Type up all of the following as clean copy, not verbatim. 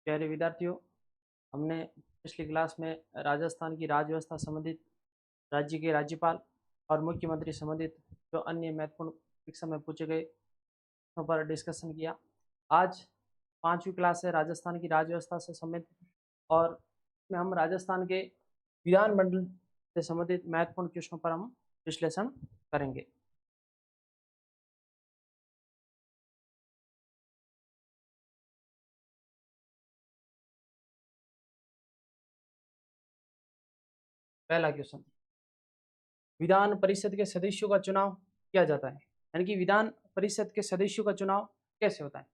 प्यारे विद्यार्थियों, हमने पिछली क्लास में राजस्थान की राज्य व्यवस्था संबंधित राज्य के राज्यपाल और मुख्यमंत्री संबंधित जो अन्य महत्वपूर्ण परीक्षा में पूछे गए प्रश्नों पर डिस्कशन किया। आज 5वीं क्लास है राजस्थान की राज्य व्यवस्था से संबंधित, और इसमें हम राजस्थान के विधानमंडल से संबंधित महत्वपूर्ण क्वेश्चनों पर हम विश्लेषण करेंगे। पहला क्वेश्चन, विधान परिषद के सदस्यों का चुनाव किया जाता है, यानी कि विधान परिषद के सदस्यों का चुनाव कैसे होता है?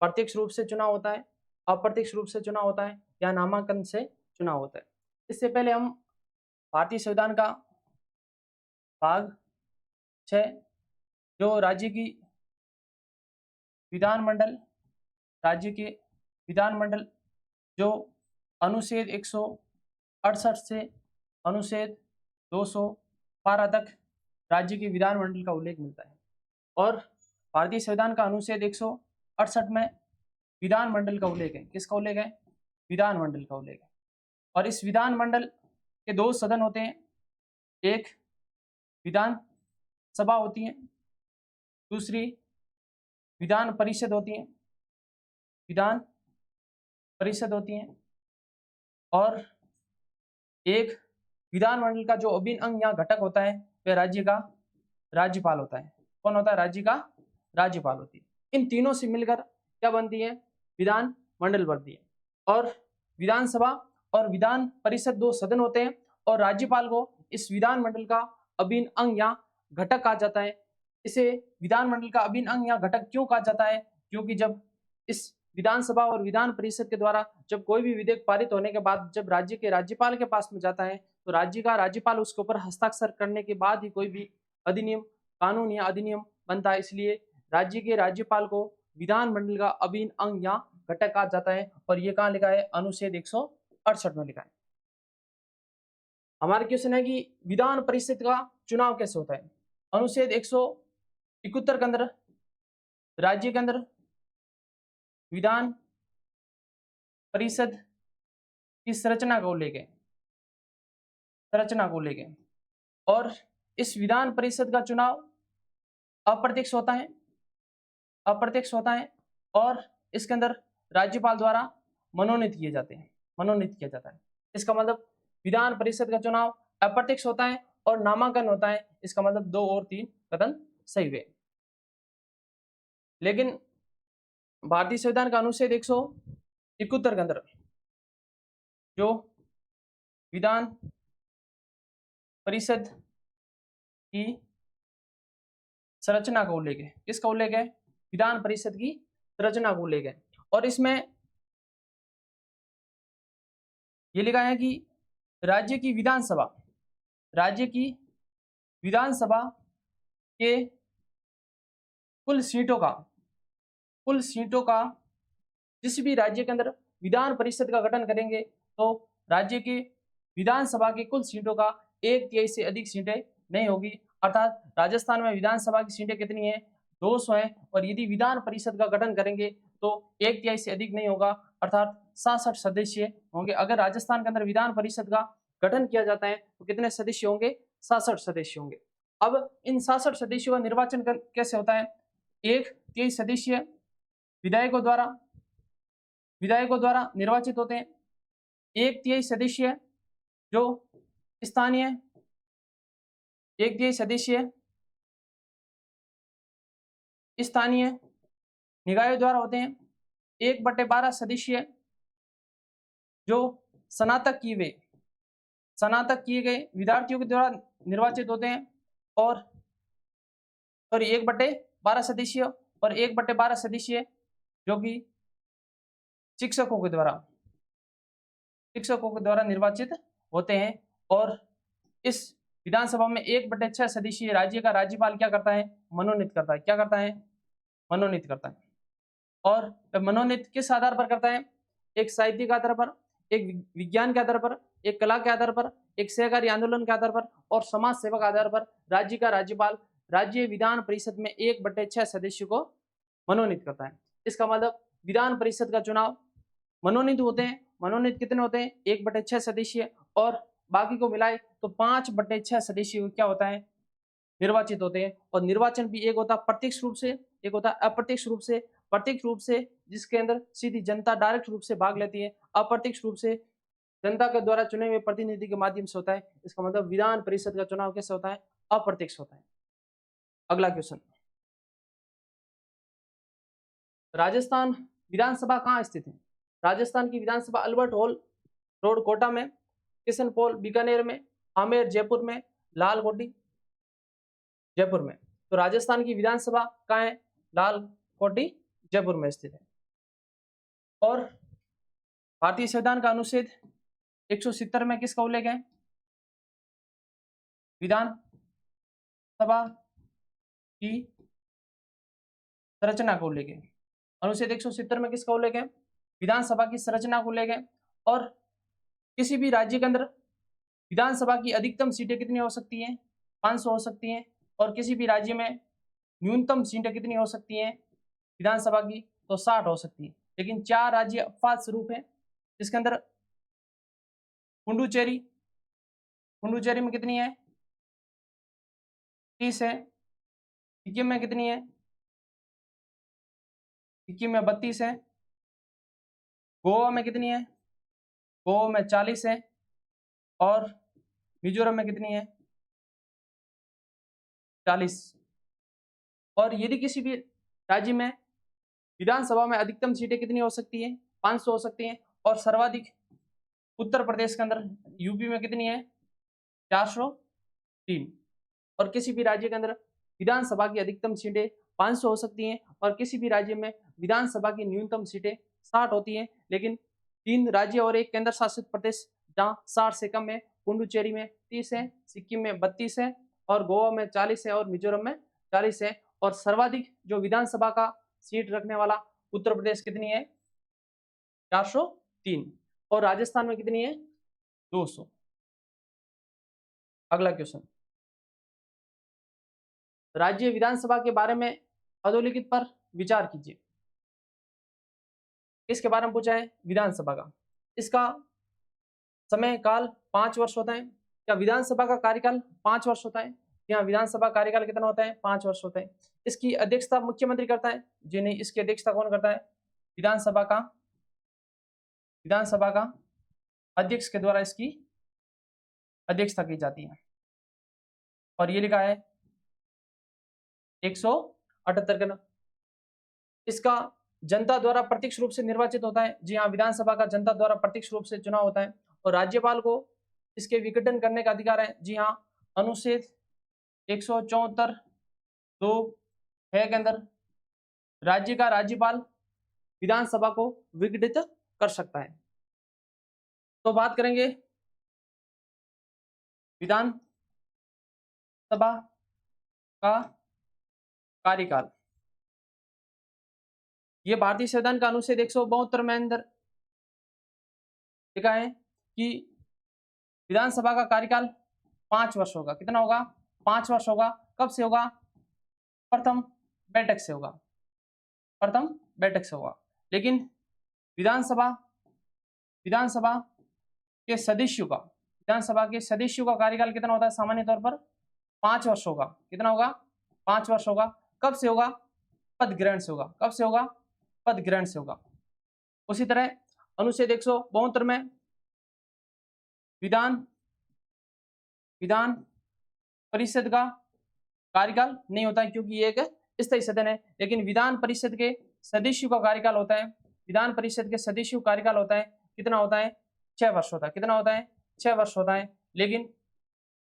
प्रत्यक्ष रूप से चुनाव होता है, अप्रत्यक्ष रूप से चुनाव होता है, या नामांकन से चुनाव होता है? इससे पहले हम भारतीय संविधान का भाग 6 जो राज्य की विधानमंडल, राज्य के विधानमंडल जो अनुच्छेद 168 से अनुच्छेद 212 तक राज्य के विधानमंडल का उल्लेख मिलता है। और भारतीय संविधान का अनुच्छेद 168 में विधानमंडल का उल्लेख है। किसका उल्लेख है? विधानमंडल का उल्लेख है। और इस विधानमंडल के दो सदन होते हैं, एक विधान सभा होती है, दूसरी विधान परिषद होती है। विधान परिषद होती है। और एक विधानमंडल का जो अभिन्न अंग या घटक होता है वह राज्य का राज्यपाल होता है। कौन होता है? राज्य का राज्यपाल होती है। इन तीनों से मिलकर क्या बनती है? विधानमंडल बनती है। और विधानसभा और विधान परिषद दो सदन होते हैं, और राज्यपाल को इस विधानमंडल का अभिन्न अंग या घटक कहा जाता है। इसे विधानमंडल का अभिन्न अंग या घटक क्यों कहा जाता है? क्योंकि जब इस विधानसभा और विधान परिषद के द्वारा जब कोई भी विधेयक पारित होने के बाद जब राज्य के राज्यपाल के पास में जाता है, तो राज्य का राज्यपाल उसके ऊपर हस्ताक्षर करने के बाद ही कोई भी अधिनियम, कानून या अधिनियम बनता है। इसलिए राज्य के राज्यपाल को विधानमंडल का अभिन्न अंग या घटक कहा जाता है। और ये कहाँ लिखा है? अनुच्छेद 168 में लिखा है। हमारा क्वेश्चन है कि विधान परिषद का चुनाव कैसे होता है? अनुच्छेद 171 के अंदर राज्य के अंदर विधान परिषद की संरचना का उल्लेख है, संरचना को उल्लेख है। और इस विधान परिषद का चुनाव अप्रत्यक्ष होता है, अप्रत्यक्ष होता है। और इसके अंदर राज्यपाल द्वारा मनोनीत किए जाते हैं, मनोनीत किया जाता है। इसका मतलब विधान परिषद का चुनाव अप्रत्यक्ष होता है और नामांकन होता है। इसका मतलब 2 और 3 कथन सही हुए। लेकिन भारतीय संविधान का अनुच्छेद 171 के अंदर जो विधान परिषद की संरचना का उल्लेख है, किसका उल्लेख है? विधान परिषद की संरचना का उल्लेख है। और इसमें यह लिखा है कि राज्य की विधानसभा, राज्य की विधानसभा के कुल सीटों का जिस भी राज्य के अंदर विधान परिषद का गठन करेंगे तो राज्य की विधानसभा की कुल सीटों का 1/3 से अधिक सीटें नहीं होगी। अर्थात राजस्थान में विधानसभा की सीटें कितनी है? 200 है। और यदि विधान परिषद का गठन करेंगे तो 1/3 से अधिक नहीं होगा, अर्थात 66 सदस्य होंगे। अगर राजस्थान के अंदर विधान परिषद का गठन किया जाता है तो कितने सदस्य होंगे? 66 सदस्य होंगे। अब इन 66 सदस्यों का निर्वाचन कैसे होता है? 1/3 सदस्य विधायकों द्वारा निर्वाचित होते हैं। 1/3 सदस्य जो स्थानीय 1/3 सदस्य स्थानीय निकायों द्वारा होते हैं। 1/12 सदस्य जो स्नातक किए गए विद्यार्थियों के द्वारा निर्वाचित होते हैं। और 1/12 सदस्य और 1/12 सदस्य जो कि शिक्षकों के द्वारा निर्वाचित होते हैं। और इस विधानसभा में 1/6 सदस्यीय राज्य का राज्यपाल क्या करता है? मनोनीत करता है। क्या करता है? मनोनीत करता है। और मनोनीत किस आधार पर करता है? एक साहित्य के आधार पर, एक विज्ञान के आधार पर, एक कला के आधार पर, एक सहकारी आंदोलन के आधार पर और समाज सेवा के आधार पर राज्य का राज्यपाल राज्य विधान परिषद में 1/6 सदस्यों को मनोनीत करता है। इसका मतलब विधान परिषद का चुनाव मनोनीत होते हैं। मनोनीत कितने होते हैं? 1/6 सदस्यीय, और बाकी को मिलाए तो 5/6 सदस्यीय क्या होता है? निर्वाचित होते हैं। और निर्वाचन भी एक होता है प्रत्यक्ष रूप से, एक होता है अप्रत्यक्ष रूप से। प्रत्यक्ष रूप से जिसके अंदर सीधी जनता डायरेक्ट रूप से भाग लेती है, अप्रत्यक्ष रूप से जनता के द्वारा चुने हुए प्रतिनिधि के माध्यम से होता है। इसका मतलब विधान परिषद का चुनाव कैसे होता है? अप्रत्यक्ष होता है। अगला क्वेश्चन, राजस्थान विधानसभा कहाँ स्थित है? राजस्थान की विधानसभा अल्बर्ट हॉल रोड कोटा में, किशन पॉल बीकानेर में, आमेर जयपुर में, लाल कोटी जयपुर में। तो राजस्थान की विधानसभा कहाँ है? लाल कोटी जयपुर में स्थित है। और भारतीय संविधान का अनुच्छेद 170 में किसका उल्लेख है? विधानसभा की संरचना को उल्लेख है। अनुच्छेद 170 में किसका उल्लेख है? विधानसभा की संरचना को उल्लेख है। और किसी भी राज्य के अंदर विधानसभा की अधिकतम सीटें कितनी हो सकती हैं? 500 हो सकती हैं। और किसी भी राज्य में न्यूनतम सीटें कितनी हो सकती हैं विधानसभा की? तो 60 हो सकती है। लेकिन 4 राज्य अपवाद स्वरूप है, जिसके अंदर पुडुचेरी, पुडुचेरी में कितनी है? 30 है। सिक्किम में कितनी है? सिक्किम में 32 है। गोवा में कितनी है? गोवा में 40 है। और मिजोरम में कितनी है? 40। और यदि किसी भी राज्य में विधानसभा में अधिकतम सीटें कितनी हो सकती है? 500 हो सकती हैं। और सर्वाधिक उत्तर प्रदेश के अंदर, यूपी में कितनी है? 403। और किसी भी राज्य के अंदर विधानसभा की अधिकतम सीटें 500 हो सकती हैं, और किसी भी राज्य में विधानसभा की न्यूनतम सीटें 60 होती हैं। लेकिन 3 राज्य और 1 केंद्र शासित प्रदेश जहाँ 60 से कम है, पुडुचेरी में 30 है, सिक्किम में 32 है, और गोवा में 40 है, और मिजोरम में 40 है। और सर्वाधिक जो विधानसभा का सीट रखने वाला उत्तर प्रदेश कितनी है? 403। और राजस्थान में कितनी है? 200। अगला क्वेश्चन, राज्य विधानसभा के बारे में अधोलिखित पर विचार कीजिए। किसके बारे में पूछा है? विधानसभा का। इसका समय काल 5 वर्ष होता है। क्या विधानसभा का कार्यकाल 5 वर्ष होता है? यहाँ विधानसभा कार्यकाल कितना होता है? 5 वर्ष होता है। इसकी अध्यक्षता मुख्यमंत्री करता है? जी नहीं, इसकी अध्यक्षता कौन करता है? विधानसभा का अध्यक्ष के द्वारा इसकी अध्यक्षता की जाती है। और ये लिखा है 178 का। इसका जनता द्वारा प्रत्यक्ष रूप से निर्वाचित होता है। जी हाँ, विधानसभा का जनता द्वारा प्रत्यक्ष रूप से चुनाव होता है। और राज्यपाल को इसके विघटन करने का अधिकार है। जी हाँ, अनुच्छेद 174 2 है के अंदर राज्य का राज्यपाल विधानसभा को विघटित कर सकता है। तो बात करेंगे विधानसभा का कार्यकाल। ये भारतीय संविधान का अनुच्छेद 172 में अंदर लिखा है कि विधानसभा का कार्यकाल 5 वर्ष होगा। कितना होगा? 5 वर्ष होगा। कब से होगा? प्रथम बैठक से होगा। प्रथम बैठक से होगा। लेकिन विधानसभा के सदस्यों का कार्यकाल कितना होता है? सामान्य तौर पर 5 वर्ष होगा। कितना होगा? 5 वर्ष होगा। कब से होगा? पद ग्रहण से होगा। कब से होगा? पद ग्रहण से होगा। उसी तरह अनुच्छेद 172 में विधान परिषद का कार्यकाल नहीं होता है, क्योंकि ये एक स्थायी सदन है। लेकिन विधान परिषद के सदस्यों का कार्यकाल होता है। विधान परिषद के सदस्यों का कार्यकाल होता है, कितना होता है? 6 वर्ष होता है। कितना होता है? 6 वर्ष होता है। लेकिन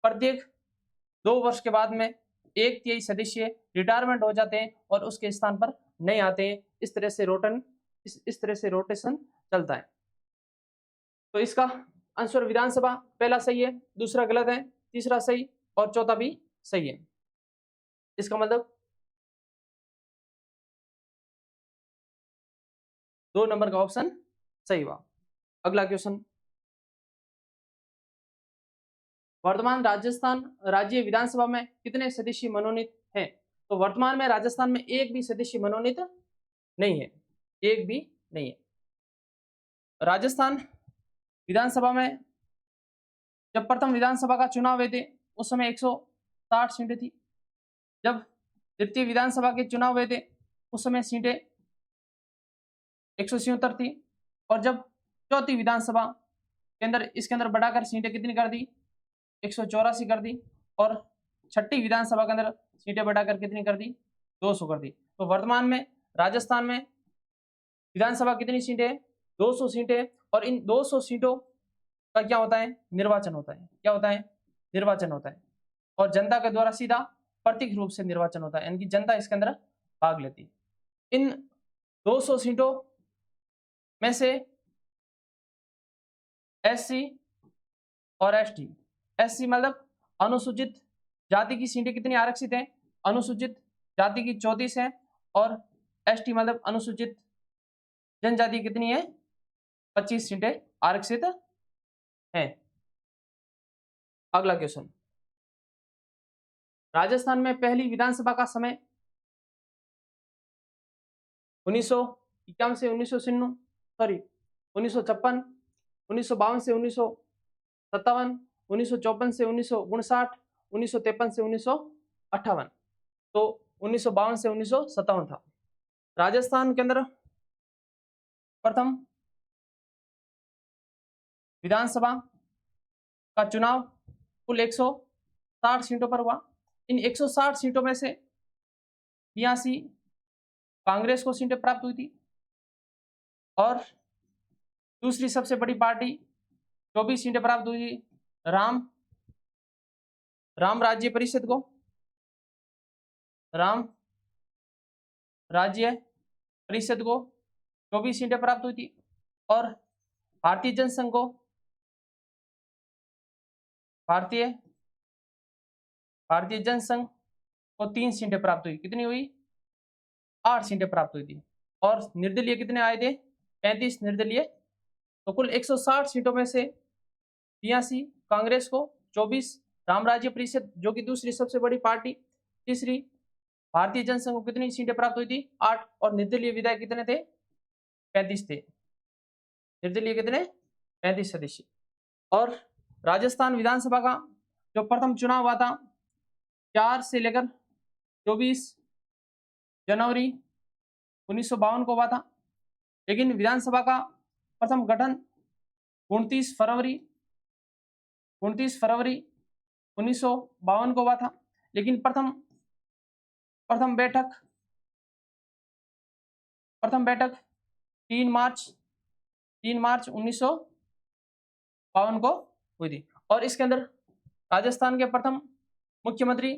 प्रत्येक 2 वर्ष के बाद में 1/3 सदस्य रिटायरमेंट हो जाते हैं और उसके स्थान पर नहीं आते हैं। इस तरह से रोटेशन चलता है। तो इसका आंसर विधानसभा पहला सही है, दूसरा गलत है, तीसरा सही और चौथा भी सही है। इसका मतलब 2 नंबर का ऑप्शन सही हुआ। अगला क्वेश्चन, वर्तमान राजस्थान राज्य विधानसभा में कितने सदस्य मनोनीत हैं? तो वर्तमान में राजस्थान में एक भी सदस्य मनोनीत नहीं है। एक भी नहीं है। राजस्थान विधानसभा में जब प्रथम विधानसभा का चुनाव हुए थे उस समय 160 सीटें थी। जब द्वितीय विधानसभा के चुनाव हुए थे उस समय सीटें 177 थी। और जब चौथी विधानसभा के अंदर इसके अंदर बढ़ाकर सीटें कितनी कर दी, 184 कर दी। और छठी विधानसभा के अंदर सीटें बढ़ाकर कितनी कर दी, 200 कर दी। तो वर्तमान में राजस्थान में विधानसभा कितनी सीटें, 200 सीटें। और इन 200 सीटों का क्या होता है, निर्वाचन होता है। क्या होता है, निर्वाचन होता है। और जनता के द्वारा सीधा प्रत्यक्ष रूप से निर्वाचन होता है, यानी कि जनता इसके अंदर भाग लेती है। इन 200 सीटों में से एससी और एसटी, एससी मतलब अनुसूचित जाति की सीटें कितनी आरक्षित हैं, अनुसूचित जाति की 34 है। और एसटी मतलब अनुसूचित जनजाति कितनी है, 25 सीटें आरक्षित हैं। अगला क्वेश्चन, राजस्थान में पहली विधानसभा का समय 1951 से 1956, 1956, 1952 से 1957, 1954 से 1959, 1953 से 1958। तो 1952 से 1957 था। राजस्थान के अंदर प्रथम विधानसभा का चुनाव कुल 160 सीटों पर हुआ। इन 160 सीटों में से 82 कांग्रेस को सीटें प्राप्त हुई थी। और दूसरी सबसे बड़ी पार्टी 24 सीटें प्राप्त हुई थी, राम राज्य परिषद को, राम राज्य परिषद को 24 सीटें प्राप्त हुई थी। और भारतीय जनसंघ को, भारतीय जनसंघ को 3 सीटें प्राप्त हुई। कितनी हुई, 8 सीटें प्राप्त हुई थी। और निर्दलीय कितने आए थे, 35 निर्दलीय। तो कुल 160 सीटों में से 82 कांग्रेस को, 24 राम राज्य परिषद जो कि दूसरी सबसे बड़ी पार्टी, तीसरी भारतीय जनसंघ को कितनी सीटें प्राप्त हुई थी, 8। और निर्दलीय विधायक कितने थे, 35 थे। निर्दलीय कितने, 35 सदस्य। और राजस्थान विधानसभा का जो प्रथम चुनाव हुआ था 4 से लेकर 24 जनवरी 1952 को हुआ था। लेकिन विधानसभा का प्रथम गठन 29 फरवरी 1952 को हुआ था। लेकिन प्रथम बैठक 3 मार्च 1952 को हुई थी। और इसके अंदर राजस्थान के प्रथम मुख्यमंत्री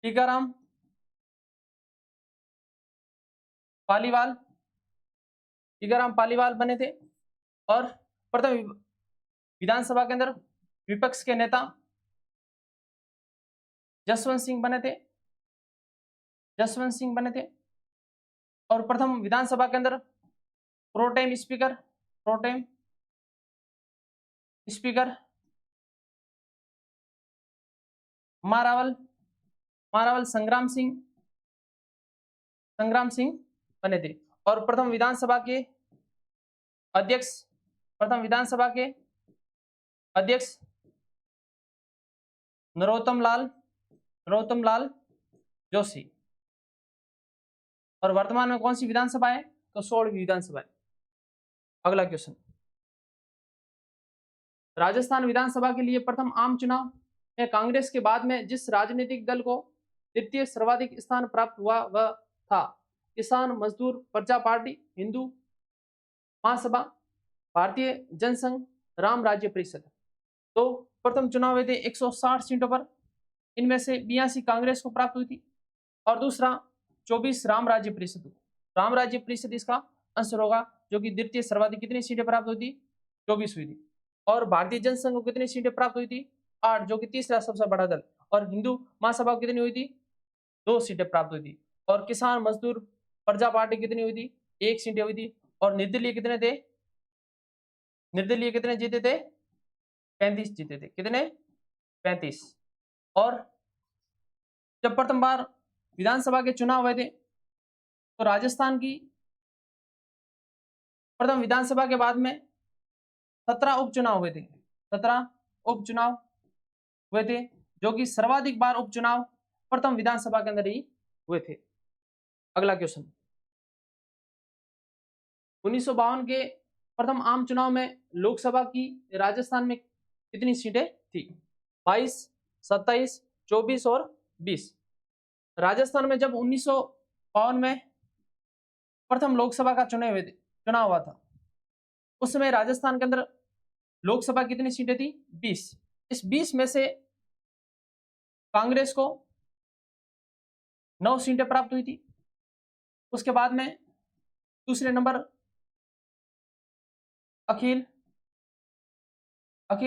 टीकाराम पालीवाल बने थे। और प्रथम विधानसभा के अंदर विपक्ष के नेता जसवंत सिंह बने थे। और प्रथम विधानसभा के अंदर प्रोटेम स्पीकर मारावल संग्राम सिंह बने थे। और प्रथम विधानसभा के अध्यक्ष नरोत्तम लाल जोशी। और वर्तमान में कौन सी विधानसभा है, तो 16वीं विधानसभा है। अगला क्वेश्चन, राजस्थान विधानसभा के लिए प्रथम आम चुनाव में कांग्रेस के बाद में जिस राजनीतिक दल को द्वितीय सर्वाधिक स्थान प्राप्त हुआ वह था किसान मजदूर प्रजा पार्टी, हिंदू महासभा, भारतीय जनसंघ, राम राज्य परिषद। तो प्रथम चुनाव हुए थे 160 सीटों पर। इनमें से 82 कांग्रेस को प्राप्त हुई थी और दूसरा 24 राम राज्य परिषद इसका आंसर होगा, जो कि द्वितीय सर्वाधिक कितनी सीटें प्राप्त हुई थी, 24 हुई थी। और भारतीय जनसंघ को कितनी सीटें प्राप्त हुई थी, 8, जो कि तीसरा सबसे बड़ा दल। और हिंदू महासभा को कितनी हुई थी, 2 सीटें प्राप्त हुई थी। और किसान मजदूर प्रजा पार्टी कितनी हुई थी, 1 सीटें हुई थी। और निर्दलीय कितने जीते थे, 35 जीते थे। कितने, 35। और जब प्रथम बार विधानसभा के चुनाव हुए थे तो राजस्थान की प्रथम विधानसभा के बाद में 17 उपचुनाव हुए थे, 17 उपचुनाव हुए थे, जो कि सर्वाधिक बार उपचुनाव प्रथम विधानसभा के अंदर ही हुए थे। अगला क्वेश्चन, 1952 के प्रथम आम चुनाव में लोकसभा की राजस्थान में कितनी सीटें थी? 22, 27, 24 और 20। राजस्थान में जब 1952 में प्रथम लोकसभा का चुनाव हुआ था, उस समय राजस्थान के अंदर लोकसभा कितनी सीटें थी? 20। इस 20 में से कांग्रेस को 9 सीटें प्राप्त हुई थी। उसके बाद में दूसरे नंबर अखिल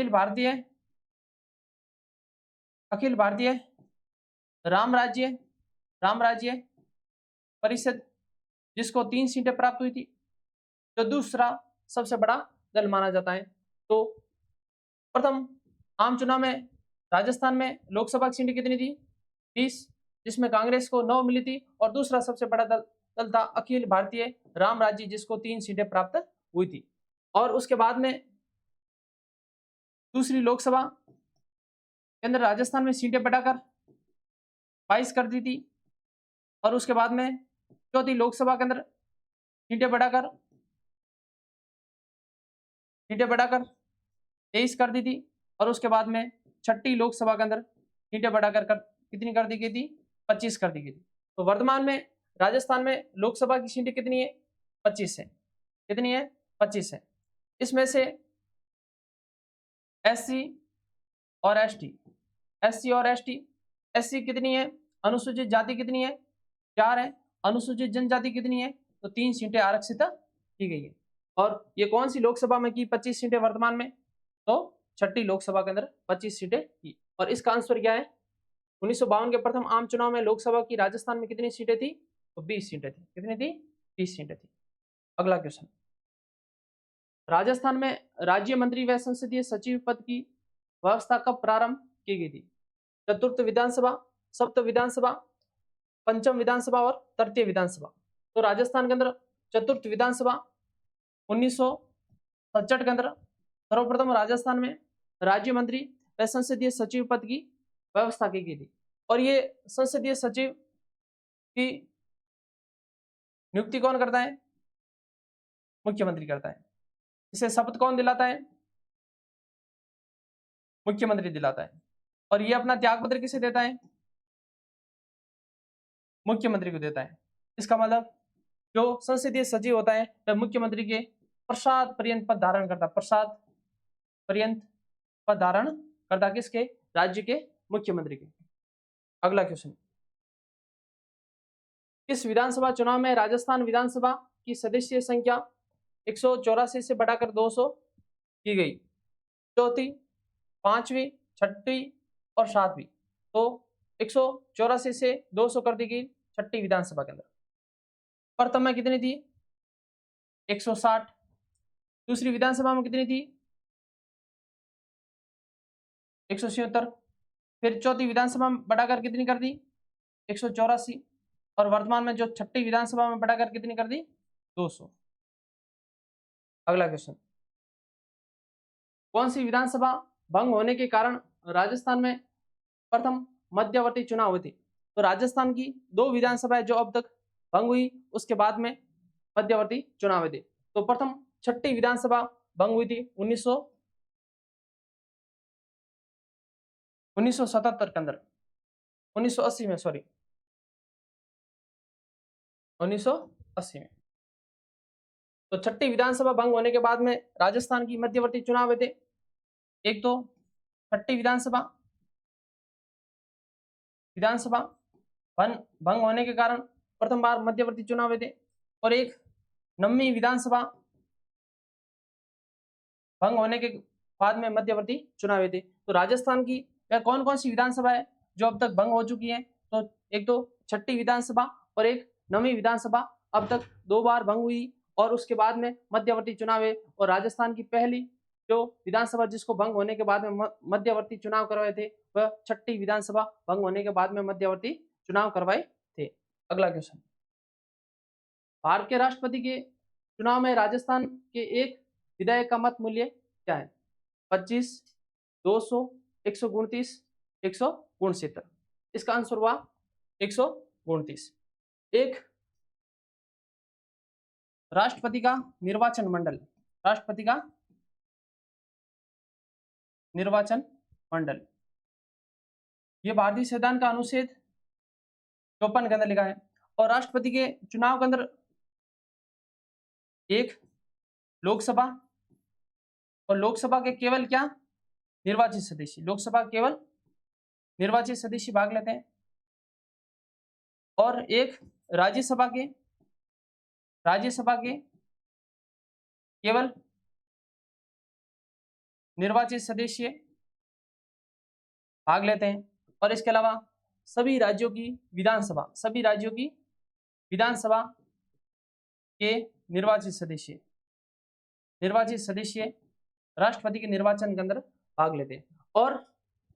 भारतीय राम राज्य परिषद, जिसको 3 सीटें प्राप्त हुई थी, जो दूसरा सबसे बड़ा दल माना जाता है। तो प्रथम आम चुनाव में राजस्थान में लोकसभा की सीटें कितनी थी? 20, जिसमें कांग्रेस को 9 मिली थी, और दूसरा सबसे बड़ा दल था अखिल भारतीय राम राज्य, जिसको 3 सीटें प्राप्त हुई थी। और उसके बाद में दूसरी लोकसभा के अंदर राजस्थान में सीटें बढ़ाकर 22 कर दी थी, और उसके बाद में चौथी लोकसभा के अंदर सीटें बढ़ाकर 23 कर दी थी, और उसके बाद में छठी लोकसभा के अंदर सीटें बढ़ाकर कितनी कर दी गई थी? 25 कर दी गई थी। तो वर्तमान में राजस्थान में लोकसभा की सीटें कितनी है? 25 है। कितनी है? 25 है। इसमें से एससी और एसटी, एससी कितनी है? अनुसूचित जाति कितनी है? 4 है। अनुसूचित जनजाति कितनी है? तो 3 सीटें आरक्षित की गई है। और ये कौन सी लोकसभा में की 25 सीटें वर्तमान में? तो छठी लोकसभा के अंदर 25 सीटें की। और इसका आंसर क्या है? 1952 के प्रथम आम चुनाव में लोकसभा की राजस्थान में कितनी सीटें थी? तो 20 सीटें थी। कितनी थी? 20 सीटें थी। अगला क्वेश्चन, राजस्थान में राज्य मंत्री व संसदीय सचिव पद की व्यवस्था कब प्रारंभ की गई थी? चतुर्थ विधानसभा, सप्त विधानसभा, पंचम विधानसभा और तृतीय विधानसभा। तो राजस्थान के अंदर चतुर्थ विधानसभा 1967 के अंदर सर्वप्रथम राजस्थान में राज्य मंत्री व संसदीय सचिव पद की व्यवस्था की गई थी। और ये संसदीय सचिव की नियुक्ति कौन करता है? मुख्यमंत्री करता है। इसे शपथ कौन दिलाता है? मुख्यमंत्री दिलाता है। और ये अपना त्यागपत्र किसे देता है? मुख्यमंत्री को देता है। इसका मतलब जो संसदीय सचिव होता है वह मुख्यमंत्री के प्रसाद पर्यंत पद धारण करता, प्रसाद पर्यंत पद धारण करता, किसके? राज्य के मुख्यमंत्री के। अगला क्वेश्चन, इस विधानसभा चुनाव में राजस्थान विधानसभा की सदस्य संख्या 184 से बढ़ाकर 200 की गई। चौथी, पांचवी, छठी और सातवीं। तो 184 से 200 कर दी गई छठी विधानसभा के अंदर। प्रथम में कितनी थी? 160। दूसरी विधानसभा में कितनी थी? 177। फिर चौथी विधानसभा में बढ़ाकर कितनी कर दी? 184। और वर्तमान में जो छठी विधानसभा में बढ़ाकर कितनी कर दी? 200। अगला क्वेश्चन, कौन सी विधानसभा भंग होने के कारण राजस्थान में प्रथम मध्यवर्ती चुनाव हुए थे? तो राजस्थान की 2 विधानसभाएं जो अब तक भंग हुई, उसके बाद में मध्यवर्ती चुनाव हुए थे। तो प्रथम छठी विधानसभा भंग हुई थी 1977 के अंदर, 1980 में, सॉरी 1980 में। तो छठी विधानसभा भंग होने के बाद में राजस्थान की मध्यवर्ती चुनाव हुए थे। एक तो छठी विधानसभा भंग होने के कारण प्रथम बार मध्यवर्ती चुनाव हुए थे, और एक 9वीं विधानसभा भंग होने के बाद में मध्यवर्ती चुनाव हुए थे। तो राजस्थान की वह कौन कौन सी विधानसभा है जो अब तक भंग हो चुकी है? तो एक तो छठी विधानसभा और एक 9वीं विधानसभा अब तक 2 बार भंग हुई, और उसके बाद में मध्यवर्ती चुनाव हुए। और राजस्थान की पहली जो विधानसभा जिसको भंग होने के बाद में मध्यवर्ती चुनाव करवाए थे, वह छठी विधानसभा भंग होने के बाद में मध्यवर्ती चुनाव करवाए थे। अगला क्वेश्चन, भारत के राष्ट्रपति के चुनाव में राजस्थान के एक विधायक का मत मूल्य क्या है? 25, 200, 129, 169। इसका आंसर हुआ 129। एक राष्ट्रपति का निर्वाचन मंडल, राष्ट्रपति का निर्वाचन मंडल, ये भारतीय संविधान का अनुच्छेद 54 के अंदर लिखा है। और राष्ट्रपति के चुनाव के अंदर एक लोकसभा, और लोकसभा के केवल क्या निर्वाचित सदस्य, लोकसभा केवल निर्वाचित सदस्य भाग लेते हैं। और एक राज्यसभा के केवल निर्वाचित सदस्य भाग लेते हैं। और इसके अलावा सभी राज्यों की विधानसभा, सभी राज्यों की विधानसभा के निर्वाचित सदस्य राष्ट्रपति के निर्वाचन के अंदर भाग लेते हैं। और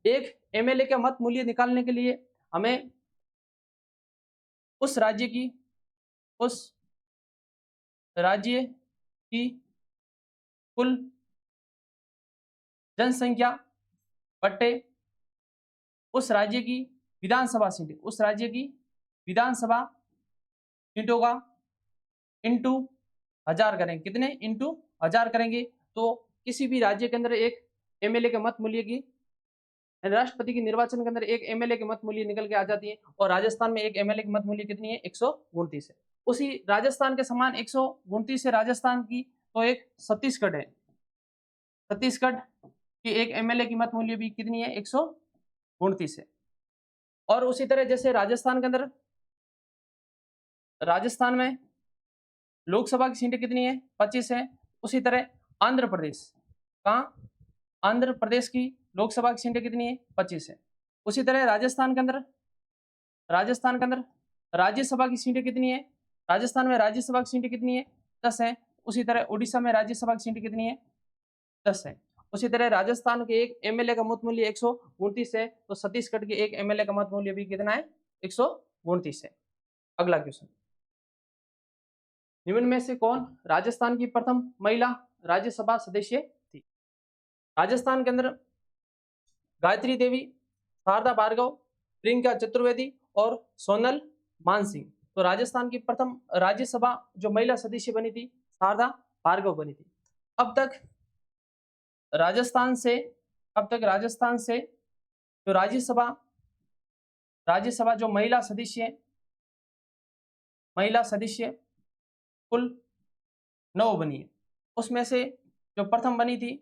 एक एमएलए का मत मूल्य निकालने के लिए हमें उस राज्य की कुल जनसंख्या बट्टे उस राज्य की विधानसभा सीटें, उस राज्य की विधानसभा सीटों का इंटू 1000 करेंगे। कितने? इंटू 1000 करेंगे तो किसी भी राज्य के अंदर एक एमएलए के मत मूल्य की, राष्ट्रपति के निर्वाचन के अंदर एक एमएलए के मत मूल्य निकल के आ जाती है। और राजस्थान में एक एमएलए की मत मूल्य कितनी है? 129 है। उसी राजस्थान के समान 129 है राजस्थान की, तो एक छत्तीसगढ़ है, छत्तीसगढ़ की एक एमएलए की मत मूल्य भी कितनी है? 129 है। और उसी तरह जैसे राजस्थान के अंदर, राजस्थान में लोकसभा की सीटें कितनी है? 25 है। उसी तरह आंध्र प्रदेश, कहाँ? आंध्र प्रदेश की लोकसभा की सीटें कितनी है? 25 है। उसी तरह राजस्थान के अंदर राज्यसभा की सीटें कितनी है? राजस्थान में राज्यसभा की सीटें कितनी है? 10 है। उसी तरह उड़ीसा में राज्यसभा की सीटें कितनी है? 10 है। उसी तरह राजस्थान के एक एमएलए का मत मूल्य 129 है, तो छत्तीसगढ़ के एक एमएलए का मत मूल्य भी कितना है? 129 है। अगला क्वेश्चन, निम्न में से कौन राजस्थान की प्रथम महिला राज्यसभा सदस्य थी? राजस्थान के अंदर गायत्री देवी, शारदा भार्गव, प्रियंका चतुर्वेदी और सोनल मानसिंह। तो राजस्थान की प्रथम राज्यसभा जो महिला सदस्य बनी थी, शारदा भार्गव बनी थी। अब तक राजस्थान से जो राज्यसभा जो महिला सदस्य कुल 9 बनी है। उसमें से जो प्रथम बनी थी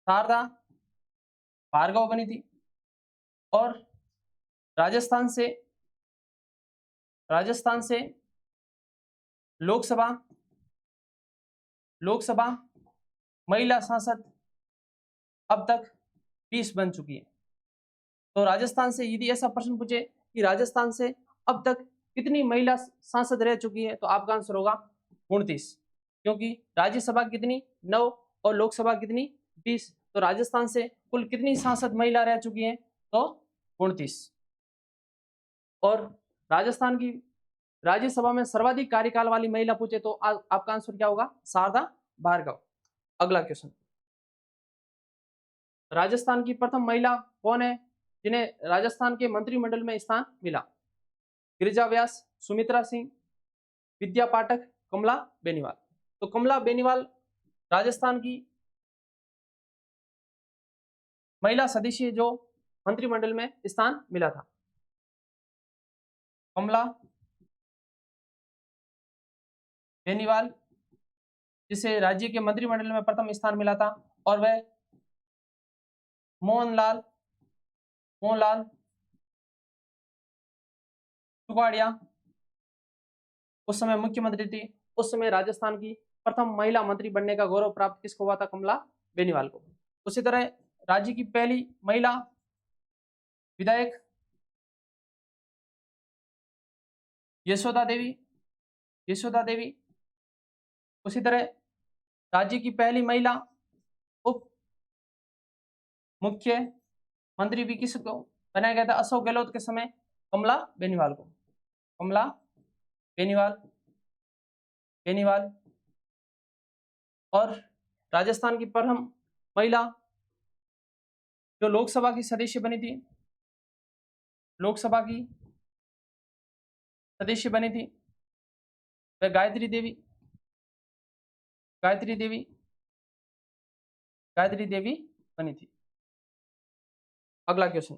शारदा भार्गव बनी थी। और राजस्थान से लोकसभा महिला सांसद अब तक 20 बन चुकी है। तो राजस्थान से यदि ऐसा प्रश्न पूछे कि राजस्थान से अब तक कितनी महिला सांसद रह चुकी है, तो आपका आंसर होगा 29, क्योंकि राज्यसभा कितनी? 9 और लोकसभा कितनी? 20। तो राजस्थान से कुल कितनी सांसद महिला रह चुकी हैं? तो 29। और राजस्थान की राज्यसभा में सर्वाधिक कार्यकाल वाली महिला पूछे तो आपका आंसर क्या होगा? शारदा भार्गव। अगला क्वेश्चन, राजस्थान की प्रथम महिला कौन है जिन्हें राजस्थान के मंत्रिमंडल में स्थान मिला? गिरिजा व्यास, सुमित्रा सिंह, विद्या पाठक, कमला बेनीवाल। तो कमला बेनीवाल राजस्थान की महिला सदस्य जो मंत्रिमंडल में स्थान मिला था। कमला बेनीवाल जिसे राज्य के मंत्रिमंडल में प्रथम स्थान मिला था, और वह मोहनलाल सुगाड़िया उस समय मुख्यमंत्री थी। उस समय राजस्थान की प्रथम महिला मंत्री बनने का गौरव प्राप्त किसको हुआ था? कमला बेनीवाल को। उसी तरह राज्य की पहली महिला विधायक यशोदा देवी। उसी तरह राज्य की पहली महिला उप मुख्यमंत्री भी किसको बनाया गया था? अशोक गहलोत के समय कमला बेनीवाल को। बेनीवाल, बेनीवाल। और राजस्थान की प्रथम महिला जो लोकसभा की सदस्य बनी थी, लोकसभा की सदस्य बनी थी, वह गायत्री देवी, गायत्री देवी, गायत्री देवी बनी थी। अगला क्वेश्चन,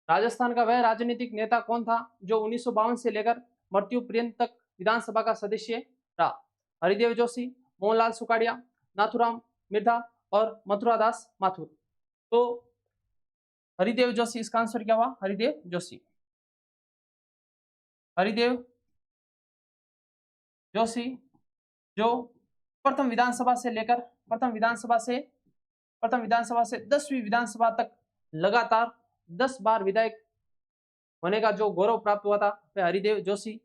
राजस्थान का वह राजनीतिक नेता कौन था जो 1952 से लेकर मृत्यु पर्यंत तक विधानसभा का सदस्य रहा? हरिदेव जोशी, मोहनलाल सुखाड़िया, नाथुराम मिर्धा और मथुरा दास माथुर। तो हरिदेव जोशी, इसका आंसर क्या हुआ? हरिदेव जोशी, हरिदेव जोशी जो प्रथम विधानसभा से लेकर प्रथम विधानसभा से 10वीं विधानसभा तक लगातार 10 बार विधायक होने का जो गौरव प्राप्त हुआ था वह हरिदेव जोशी,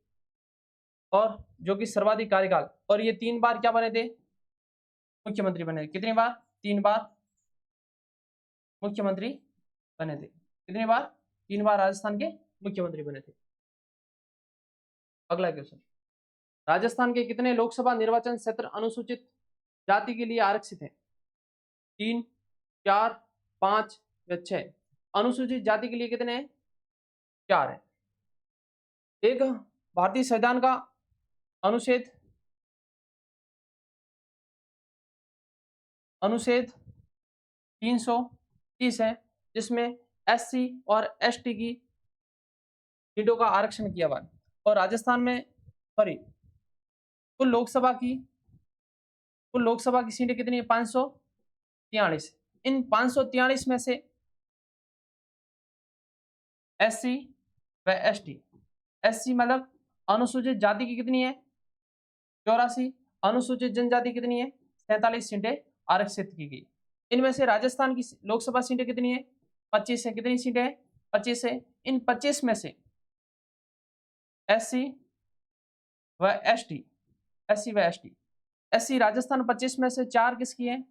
और जो कि सर्वाधिक कार्यकाल, और ये 3 बार क्या बने थे? मुख्यमंत्री बने। कितनी बार? 3 बार मुख्यमंत्री बने थे। कितनी बार? 3 बार राजस्थान के मुख्यमंत्री बने थे। अगला क्वेश्चन, राजस्थान के कितने लोकसभा निर्वाचन क्षेत्र अनुसूचित जाति के लिए आरक्षित हैं? 3, 4, 5 या 6? अनुसूचित जाति के लिए कितने हैं? 4 है। एक भारतीय संविधान का अनुच्छेद 330 है, जिसमें एससी और एसटी की सीटों का आरक्षण किया हुआ है। और राजस्थान में कुल लोकसभा की सीटें कितनी है? 543। इन 543 में से एससी व एसटी, एससी मतलब अनुसूचित जाति की कितनी है? 84। अनुसूचित जनजाति कितनी है? 47 सीटें आरक्षित की गई। इनमें से राजस्थान की लोकसभा सीटें कितनी है? 25 है। कितनी सीटें? 25 है। इन 25 में से एससी व एसटी, एससी व एसटी, एससी राजस्थान 25 में से 4 किसकी है?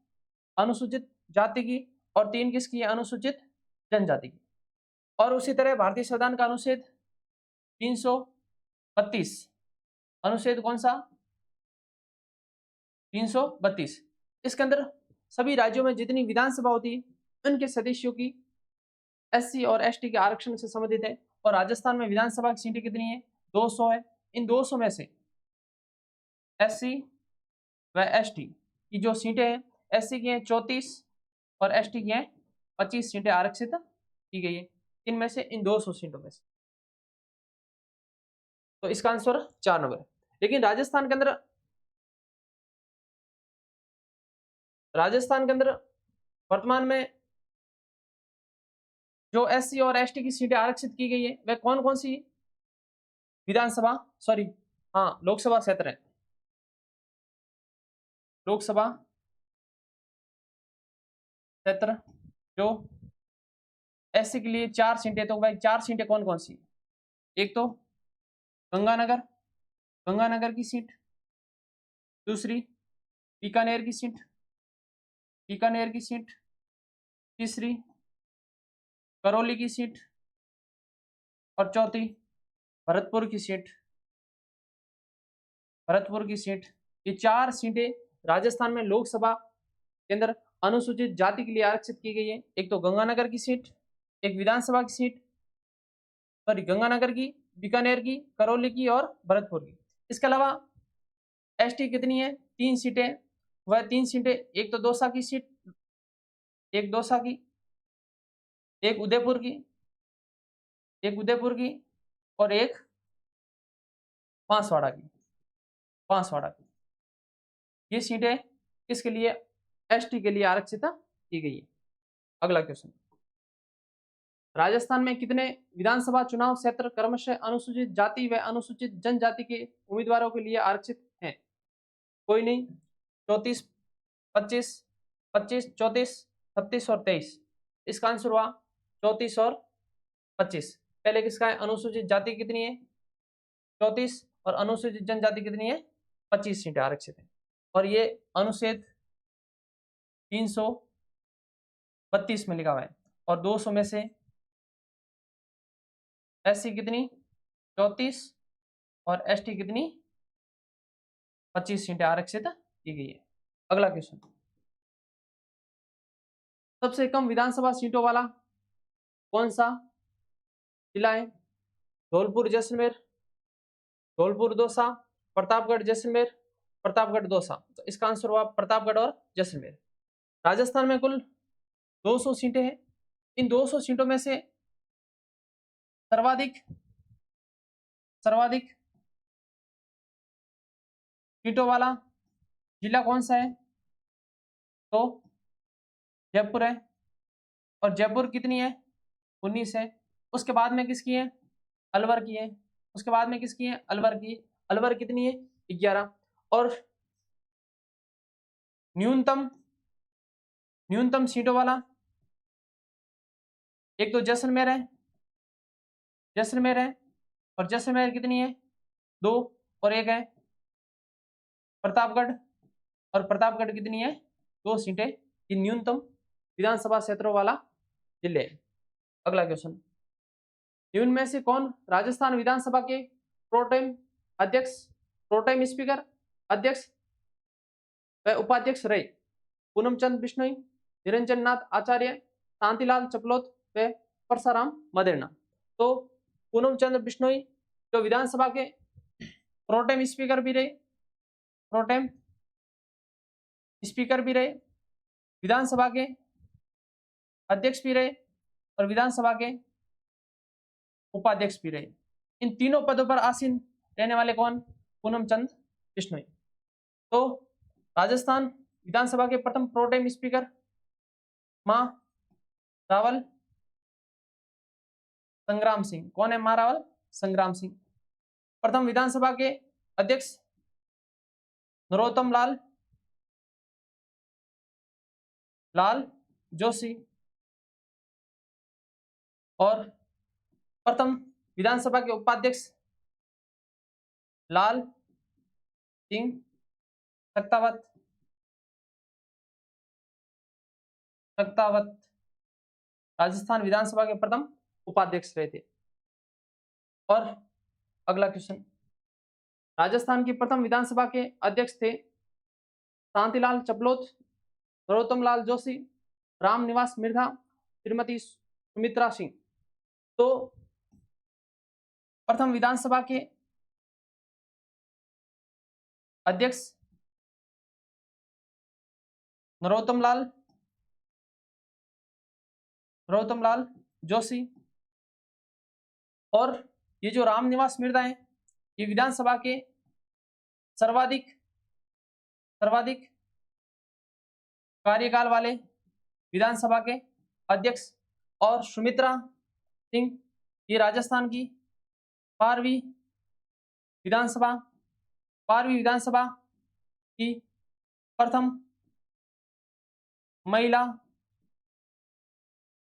अनुसूचित जाति की, और 3 किसकी है? अनुसूचित जनजाति की। और उसी तरह भारतीय संविधान का अनुच्छेद 332, अनुच्छेद कौन सा? 332। इसके अंदर सभी राज्यों में जितनी विधानसभा होती है उनके सदस्यों की एससी और एसटी के आरक्षण से संबंधित है। और राजस्थान में विधानसभा की सीटें कितनी है? 200 है। इन 200 में से एससी व एसटी की जो सीटें हैं, एससी की हैं 34 और एसटी की हैं 25 सीटें आरक्षित की गई है। इनमें से इन 200 सीटों में से, तो इसका आंसर 4 नंबर है। लेकिन राजस्थान के अंदर वर्तमान में जो एससी और एसटी की सीटें आरक्षित की गई है वह कौन कौन सी विधानसभा लोकसभा क्षेत्र है? लोकसभा क्षेत्र जो एससी के लिए 4 सीटें, तो भाई 4 सीटें कौन कौन सी? एक तो गंगानगर की सीट, दूसरी बीकानेर की सीट, तीसरी करौली की सीट, और चौथी भरतपुर की सीट। ये 4 सीटें राजस्थान में लोकसभा के अंदर अनुसूचित जाति के लिए आरक्षित की गई है। एक तो गंगानगर की सीट, एक विधानसभा की सीट, गंगानगर की, बीकानेर की, करौली की और भरतपुर की। इसके अलावा एसटी कितनी है? 3 सीटें। वह 3 सीटें, एक तो दौसा की सीट, एक उदयपुर की, और एक बांसवाड़ा की। ये सीटें किसके लिए? एसटी के लिए आरक्षित की गई है। अगला क्वेश्चन, राजस्थान में कितने विधानसभा चुनाव क्षेत्र क्रमशः अनुसूचित जाति व अनुसूचित जनजाति के उम्मीदवारों के लिए आरक्षित हैं? कोई नहीं। 34, 25, 34, 36 और 23। इसका आंसर हुआ 34 और 25। पहले किसका है? अनुसूचित जाति कितनी है? 34, और अनुसूचित जनजाति कितनी है? 25 सीटें आरक्षित है। और ये अनुच्छेद 332 में लिखा हुआ है। और 200 में से एससी कितनी? 34 और एसटी कितनी 25 सीटें आरक्षित की गई है। अगला क्वेश्चन, सबसे कम विधानसभा सीटों वाला कौन सा जिला है? धौलपुर जैसलमेर, धौलपुर दौसा, प्रतापगढ़ जैसलमेर, प्रतापगढ़ दौसा। तो इसका आंसर हुआ प्रतापगढ़ और जैसलमेर। राजस्थान में कुल 200 सीटें हैं। इन 200 सीटों में से सर्वाधिक सीटों वाला जिला कौन सा है? तो जयपुर है, और जयपुर कितनी है? 19 है। उसके बाद में किसकी है? अलवर की है। उसके बाद में किसकी है? अलवर की। अलवर कितनी है? 11। और न्यूनतम सीटों वाला एक तो जैसलमेर है, और जैसलमेर कितनी है? 2। और एक है प्रतापगढ़, और प्रतापगढ़ कितनी है? 2 सीटें। ये न्यूनतम विधानसभा क्षेत्रों वाला जिले है। अगला क्वेश्चन, निम्न में से कौन राजस्थान विधानसभा के प्रोटेम अध्यक्ष, प्रोटेम स्पीकर, अध्यक्ष व उपाध्यक्ष रहे? पूनमचंद बिश्नोई, निरंजन नाथ आचार्य, शांतिलाल चपलोत व परसाराम मदेरणा। तो पूनमचंद बिश्नोई जो विधानसभा के प्रोटेम स्पीकर भी रहे, विधानसभा के अध्यक्ष भी रहे, और विधानसभा के उपाध्यक्ष भी रहे। इन तीनों पदों पर आसीन रहने वाले कौन? पूनमचंद बिश्नोई। तो राजस्थान विधानसभा के प्रथम प्रोटेम स्पीकर मां रावल संग्राम सिंह। कौन है मां रावल? संग्राम सिंह। प्रथम विधानसभा के अध्यक्ष नरोत्तम लाल जोशी, और प्रथम विधानसभा के उपाध्यक्ष लाल सिंह सक्तावत। राजस्थान विधानसभा के प्रथम उपाध्यक्ष रहे थे। और अगला क्वेश्चन, राजस्थान की प्रथम विधानसभा के अध्यक्ष थे शांतिलाल चपलोत, नरोत्तम लाल जोशी, रामनिवास मिर्धा, श्रीमती सुमित्रा सिंह। तो प्रथम विधानसभा के अध्यक्ष नरोत्तम लाल जोशी, और ये जो रामनिवास मिर्धा है ये विधानसभा के सर्वाधिक कार्यकाल वाले विधानसभा के अध्यक्ष। और सुमित्रा सिंह ये राजस्थान की 12वीं विधानसभा की प्रथम महिला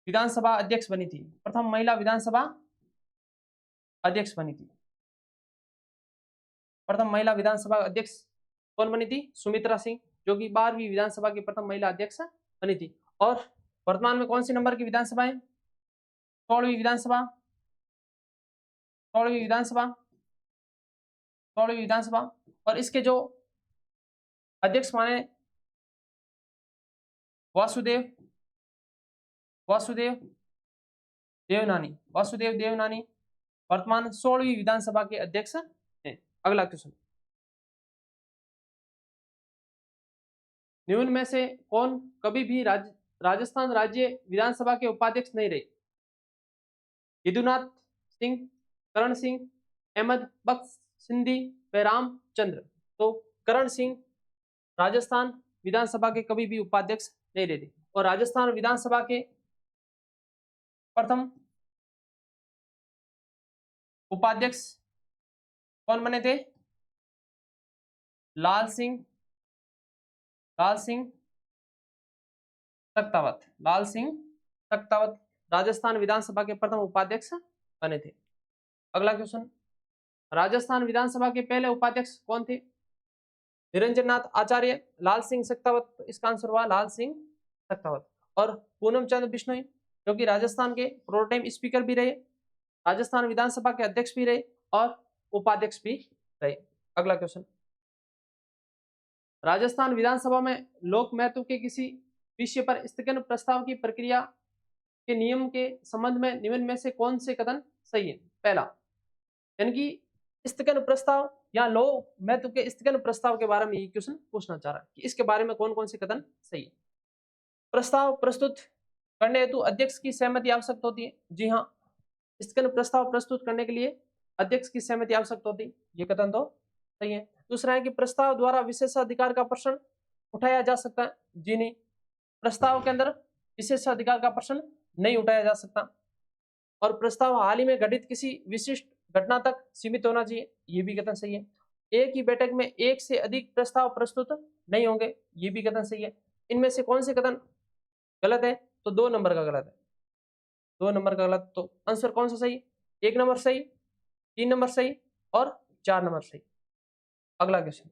विधानसभा अध्यक्ष बनी थी। प्रथम महिला विधानसभा अध्यक्ष बनी थी। प्रथम महिला विधानसभा अध्यक्ष कौन बनी थी? सुमित्रा सिंह, जो कि 12वीं विधानसभा की प्रथम महिला अध्यक्ष बनी थी। और वर्तमान में कौन सी नंबर की विधानसभा है? 16वीं विधानसभा। और इसके जो अध्यक्ष माने वासुदेव देवनानी वर्तमान 16वीं विधानसभा के अध्यक्ष हैं। अगला क्वेश्चन, निम्न में से कौन कभी भी राजस्थान राज्य विधानसभा के उपाध्यक्ष नहीं रहे? यदुनाथ सिंह, करण सिंह, अहमद बख्श सिंधी व रामचंद्र। तो करण सिंह राजस्थान विधानसभा के कभी भी उपाध्यक्ष नहीं रहे थे। और राजस्थान विधानसभा के प्रथम उपाध्यक्ष कौन बने थे? लाल सिंह सक्तावत राजस्थान विधानसभा के प्रथम उपाध्यक्ष बने थे। अगला क्वेश्चन, राजस्थान विधानसभा के पहले उपाध्यक्ष कौन थे? निरंजन नाथ आचार्य, लाल सिंह सक्तावत। इसका आंसर हुआ लाल सिंह सक्तावत। और पूनमचंद बिश्नोई जो कि राजस्थान के प्रोटेम स्पीकर भी रहे, राजस्थान विधानसभा के अध्यक्ष भी रहे, और उपाध्यक्ष भी रहे। अगला क्वेश्चन, राजस्थान विधानसभा में लोक महत्व के किसी विषय पर स्थगन प्रस्ताव की प्रक्रिया के नियम के संबंध में निम्न में से कौन से कथन सही है? पहला, यानी कि स्थगन प्रस्ताव या लोक महत्व के स्थगन प्रस्ताव के बारे में ये क्वेश्चन पूछना चाह रहा है कि इसके बारे में कौन कौन से कथन सही है। प्रस्ताव प्रस्तुत करने हेतु अध्यक्ष की सहमति आवश्यक होती है। जी हाँ, स्थगन प्रस्ताव प्रस्तुत करने के लिए अध्यक्ष की सहमति आवश्यक होती है, ये कथन तो सही है। दूसरा है कि प्रस्ताव द्वारा विशेषाधिकार का प्रश्न उठाया जा सकता है। जी नहीं, प्रस्ताव के अंदर विशेषाधिकार का प्रश्न नहीं उठाया जा सकता। और प्रस्ताव हाल ही में घटित किसी विशिष्ट घटना तक सीमित होना चाहिए, ये भी कथन सही है। एक ही बैठक में एक से अधिक प्रस्ताव प्रस्तुत नहीं होंगे, ये भी कथन सही है। इनमें से कौन से कथन गलत है? तो 2 नंबर का गलत है, 2 नंबर का गलत। तो आंसर कौन सा सही? 1 नंबर सही, 3 नंबर सही और 4 नंबर सही। अगला क्वेश्चन,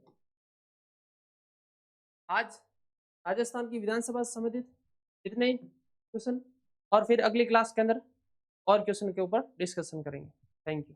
आज राजस्थान की विधानसभा से संबंधित इतने ही क्वेश्चन, और फिर अगली क्लास के अंदर और क्वेश्चन के ऊपर डिस्कशन करेंगे। Thank you.